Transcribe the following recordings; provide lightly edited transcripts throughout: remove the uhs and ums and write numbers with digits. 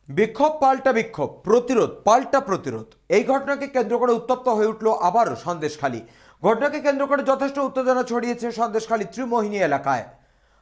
বিক্ষোভ পাল্টা বিক্ষোভ, প্রতিরোধ পাল্টা প্রতিরোধ। এই ঘটনাকে কেন্দ্র করে উত্তপ্ত হয়ে উঠল আবারও সন্দেশখালী। ঘটনাকে কেন্দ্র করে যথেষ্ট উত্তেজনা ছড়িয়েছে সন্দেশখালী ত্রিমোহিনী এলাকায়।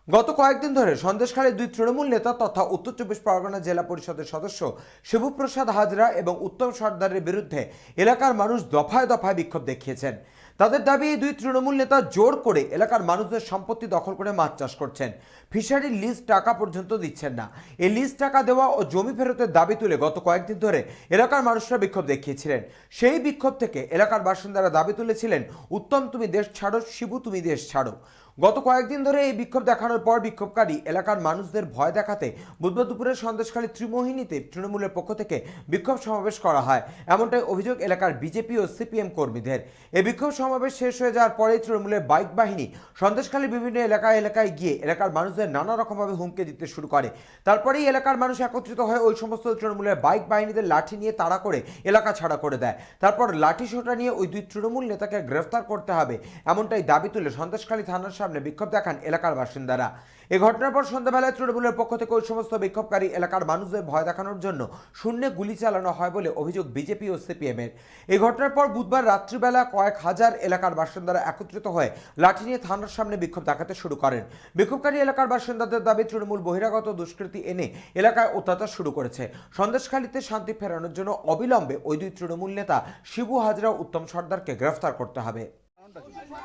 গত কয়েকদিন ধরে সন্দেশখালীর দুই তৃণমূল নেতা তথা উত্তর চব্বিশ পরগনা জেলা পরিষদের সদস্য শিবপ্রসাদ হাজরা এবং উত্তম সর্দারের বিরুদ্ধে এলাকার মানুষ দফায় দফায় বিক্ষোভ দেখিয়েছেন। তাদের দাবি, এই দুই তৃণমূল নেতা জোর করে এলাকার মানুষদের সম্পত্তি দখল করে মাছ চাষ করছেন, ফিশারির লিজ টাকা পর্যন্ত দিচ্ছেন না। এই লিজ টাকা দেওয়া ও জমি ফেরতের দাবি তুলে গত কয়েকদিন ধরে এলাকার মানুষরা বিক্ষোভ দেখিয়েছিলেন। সেই বিক্ষোভ থেকে এলাকার বাসিন্দারা দাবি তুলেছিলেন, উত্তম তুমি দেশ ছাড়ো, শিবু তুমি দেশ ছাড়ো। গত কয়েকদিন ধরে এই বিক্ষোভ দেখানোর পর বিক্ষোভকারী এলাকার মানুষদের ভয় দেখাতে বুধবার দুপুরে সন্দেশখালী ত্রিমোহিনীতে তৃণমূলের পক্ষ থেকে বিক্ষোভ সমাবেশ করা হয়, এমনটাই অভিযোগ এলাকার বিজেপি ও সিপিএম কর্মীদের। এই বিক্ষোভ সমাবেশ শেষ হয়ে যাওয়ার পরেই তৃণমূলের বাইক বাহিনী সন্দেশখালীর বিভিন্ন এলাকায় গিয়ে এলাকার মানুষদের নানা রকমভাবে হুমকি দিতে শুরু করে। তারপরেই এলাকার মানুষ একত্রিত হয়ে ওই সমস্ত তৃণমূলের বাইক বাহিনীদের লাঠি নিয়ে তাড়া করে এলাকা ছাড়া করে দেয়। তারপর লাঠি সোটা নিয়ে ওই দুই তৃণমূল নেতাকে গ্রেফতার করতে হবে, এমনটাই দাবি তুলে সন্দেশখালী থানার সামনে বিক্ষোভ দেখান এলাকার বাসিন্দারা। এই ঘটনার পর সন্ধ্যাবেলায় তৃণমূলের পক্ষ থেকে ওই সমস্ত বিক্ষোভকারী এলাকার মানুষদের ভয় দেখানোর জন্য শূন্যে গুলি চালানো হয় বলে অভিযোগ বিজেপি ও সিপিএম এর। এই ঘটনার পর বুধবার রাত্রিবেলা কয়েক হাজার এলাকার বাসিন্দারা একত্রিত হয়ে লাঠি নিয়ে থানার সামনে বিক্ষোভ দেখাতে শুরু করেন। বিক্ষোভকারী এলাকার বাসিন্দাদের দাবি, তৃণমূল বহিরাগত দুষ্কৃতী এনে এলাকায় অত্যাচার শুরু করেছে। সন্দেশখালীতে শান্তি ফেরানোর জন্য অবিলম্বে ওই দুই তৃণমূল নেতা শিবু হাজরা ও উত্তম সর্দারকে গ্রেফতার করতে হবে।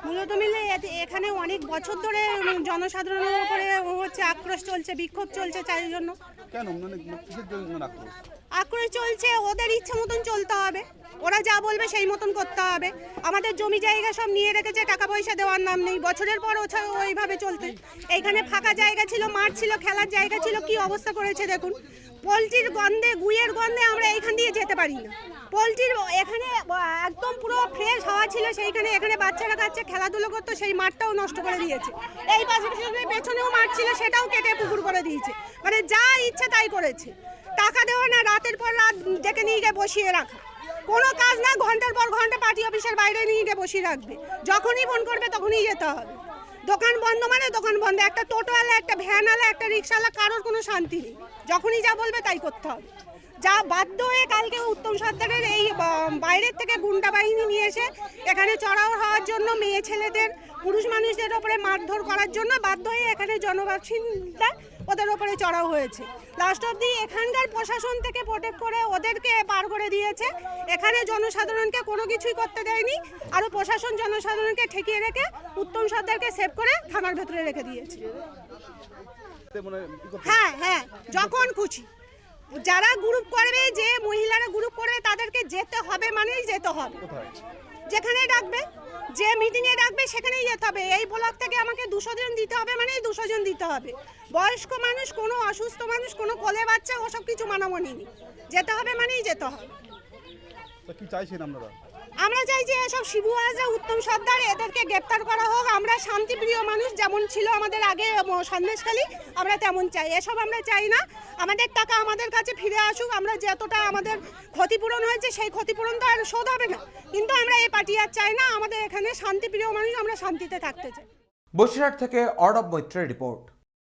মূলত মিলে এখানে অনেক বছর ধরে জনসাধারণের উপরে হচ্ছে আক্রোশ চলছে, বিক্ষোভ চলছে। চাই জন্য কেন কিসের জন্য আক্রোশ চলছে? ওদের ইচ্ছা মতন চলতে হবে, ওরা যা বলবে সেই মতন করতে হবে। আমাদের জমি জায়গা সব নিয়ে রেখেছে, টাকা পয়সা দেওয়ার নাম নেই। বছরের পর ওইভাবে চলতে, এইখানে ফাঁকা জায়গা ছিল, মাঠ ছিল, খেলার জায়গা ছিল, কি অবস্থা করেছে দেখুন। পোলট্রির গন্ধে, গুইয়ের গন্ধে আমরা এইখান দিয়ে যেতে পারি না। পোলট্রির এখানে একদম পুরো ফ্রেশ হাওয়া ছিল, সেইখানে এখানে বাচ্চারা কাছে খেলাধুলো করতো, সেই মাঠটাও নষ্ট করে দিয়েছে। এই পাশে পেছনেও মাঠ ছিল, সেটাও কেটে পুকুর করে দিয়েছে। মানে যা ইচ্ছে তাই করেছে। টাকা দেওয়া না, রাতের পর রাত ডেকে নিয়ে গিয়ে বসিয়ে রাখা, কোনো কাজ না, ঘন্টার পর ঘন্টা পার্টি অফিসের বাইরে নিয়ে গিয়ে বসিয়ে রাখবে। যখনই ফোন করবে তখনই যেতে হবে। দোকান বন্ধ মানে দোকান বন্ধ। একটা টোটোওয়ালা, একটা ভ্যানওয়ালা, একটা রিক্সাওয়ালা, কারোর কোনো শান্তি নেই। যখনই যা বলবে তাই করতে হবে। যা বাধ্য হয়ে কালকে উত্তম সর্দারের এই বাইরের থেকে গুন্ডা বাহিনী নিয়ে এসে এখানে চড়াও হওয়ার জন্য, মেয়ে ছেলেদের, পুরুষ মানুষদের ওপরে মারধর করার জন্য বাধ্য হয়ে এখানে জনবাসিন্দা ওদের ওপরে চড়াও হয়েছে। লাস্ট অবধি এখানকার প্রশাসন থেকে প্রোটেক্ট করে ওদেরকে পার করে দিয়েছে। এখানে জনসাধারণকে কোনো কিছুই করতে দেয়নি। আরও প্রশাসন জনসাধারণকে ঠেকিয়ে রেখে উত্তম সর্দারকে সেভ করে থানার ভেতরে রেখে দিয়েছে। হ্যাঁ, যখন খুশি যারা গ্রুপ করবে, যে মহিলারা গ্রুপ করবে, তাদেরকে যেতে হবে, মানেই যেতে হবে। যেখানে ডাকবে, যে মিটিংয়ে ডাকবে সেখানেই যেতে হবে। এই ব্লক থেকে আমাকে 200 জন দিতে হবে, মানেই 200 জন দিতে হবে। বয়স্ক মানুষ, কোনো অসুস্থ মানুষ, কোনো কোলে বাচ্চা, ওসব কিছু মানামনি নেই। যেতে হবে মানেই যেতে হবে। কি চাইছেন আপনারা? আমরা চাই যে এসব শিবু হাজরা, উত্তম সর্দার, এদেরকে গ্রেপ্তার করা হোক। আমরা শান্তিপ্রিয় মানুষ, যেমন ছিল আমাদের আগে সন্দেশখালী, আমরা তেমন চাই। এসব আমরা চাই না। আমাদের টাকা আমাদের কাছে ফিরে আসুক। আমরা যতটা আমাদের ক্ষতিপূরণ হয়েছে সেই ক্ষতিপূরণ তো আর শোধ হবে না, কিন্তু আমরা এই পার্টি আর চাই না। আমাদের এখানে শান্তিপ্রিয় মানুষ, আমরা শান্তিতে থাকতে চাই। বসিরহাট থেকে অর্ণব মৈত্রের রিপোর্ট।